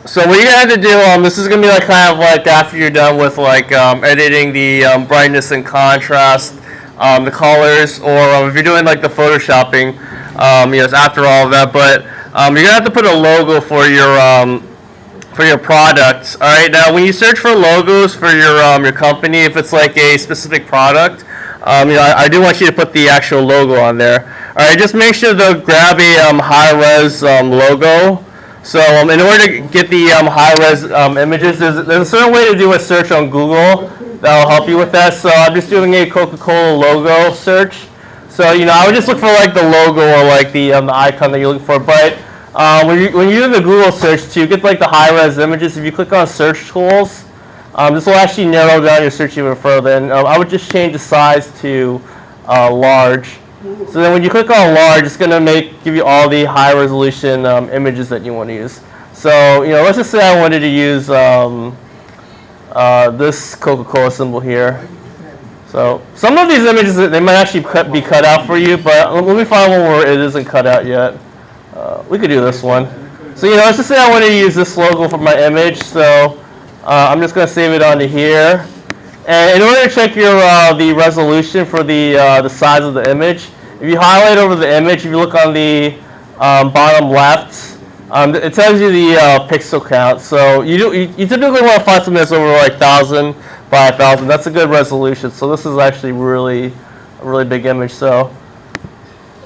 So what you're gonna have to do, this is gonna be like kind of like after you're done with like editing the brightness and contrast, the colors, or if you're doing like the photoshopping, it's after all of that. But you're gonna have to put a logo for your product. All right. Now, when you search for logos for your company, if it's like a specific product, I do want you to put the actual logo on there. All right. Just make sure to grab a high-res logo. So in order to get the high-res images, there's a certain way to do a search on Google that'll help you with that. So I'm just doing a Coca-Cola logo search. So I would just look for like the logo or like the icon that you're looking for. But when you do the Google search to get like the high-res images, if you click on search tools, this will actually narrow down your search even further. And I would just change the size to large. So then when you click on large, it's going to give you all the high resolution images that you want to use. So, let's just say I wanted to use this Coca-Cola symbol here. So some of these images, they might actually be cut out for you, but let me find one where it isn't cut out yet. We could do this one. So, let's just say I wanted to use this logo for my image. So I'm just going to save it onto here. And in order to check the resolution for the size of the image, if you highlight over the image, if you look on the bottom left, it tells you the pixel count. So you typically want to find something that's over like 1,000 by 1,000. That's a good resolution. So this is actually a really big image. So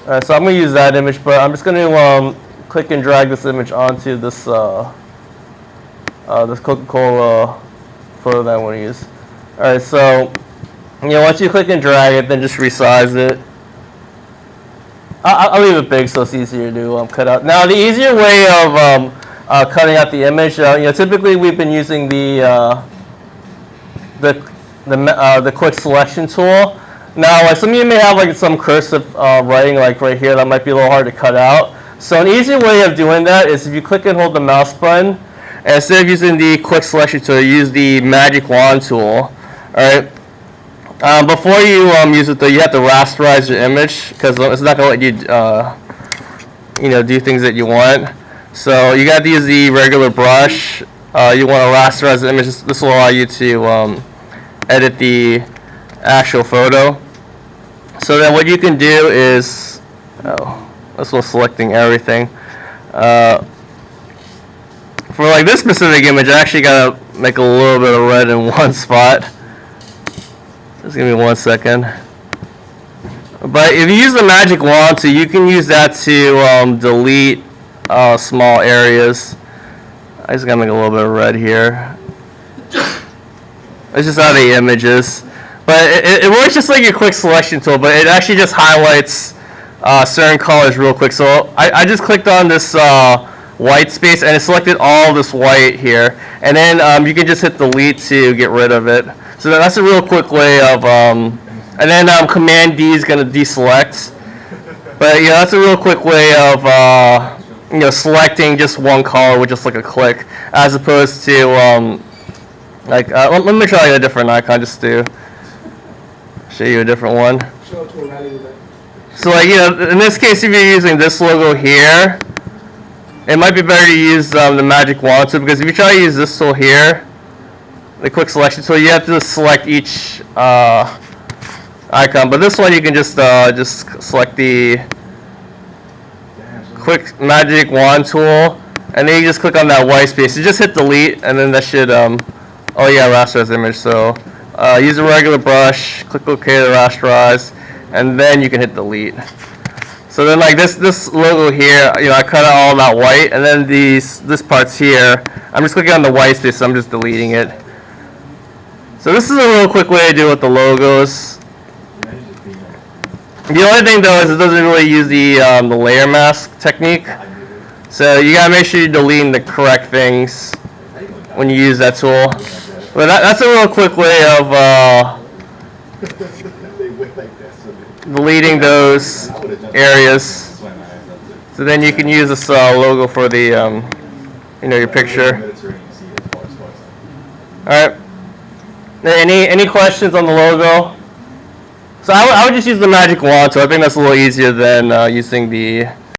I'm going to use that image, but I'm just going to click and drag this image onto this this Coca-Cola photo that I want to use. Alright, so once you click and drag it, then just resize it. I'll leave it big so it's easier to cut out. Now, the easier way of cutting out the image, typically we've been using the quick selection tool. Now, like some of you may have like some cursive writing, like right here, that might be a little hard to cut out. So an easy way of doing that is if you click and hold the mouse button, and instead of using the quick selection tool, use the magic wand tool. Alright. Before you use it though, you have to rasterize your image because it's not going to let you do things that you want. So you got to use the regular brush. You want to rasterize the image. This will allow you to edit the actual photo. So then what you can do is, this was selecting everything. For like this specific image, I actually got to make a little bit of red in one spot. Just give me 1 second. But if you use the magic wand, so you can use that to delete small areas. I just gotta make a little bit of red here. It's just how the images. But it works just like your quick selection tool, but it actually just highlights certain colors real quick. So I just clicked on this white space and it selected all this white here. And then you can just hit delete to get rid of it. So that's a real quick way of, and then Command D is going to deselect. But that's a real quick way of, selecting just one color with just like a click, as opposed to, let me try a different icon just to show you a different one. So in this case, if you're using this logo here, it might be better to use the magic wand tool, because if you try to use this tool here, the quick selection tool, you have to select each icon. But this one, you can just select the quick magic wand tool, and then you just click on that white space. You just hit delete, and then that should rasterize image. So use a regular brush, click OK to rasterize, and then you can hit delete. So then like this logo here, I cut out all that white, and then this part's here, I'm just clicking on the white space, so I'm just deleting it. So this is a real quick way to do with the logos. The only thing though is it doesn't really use the layer mask technique. So you gotta make sure you're deleting the correct things when you use that tool. But that's a real quick way of deleting those areas. So then you can use this logo for the your picture. All right. Any questions on the logo? So I would just use the magic wand, so I think that's a little easier than using the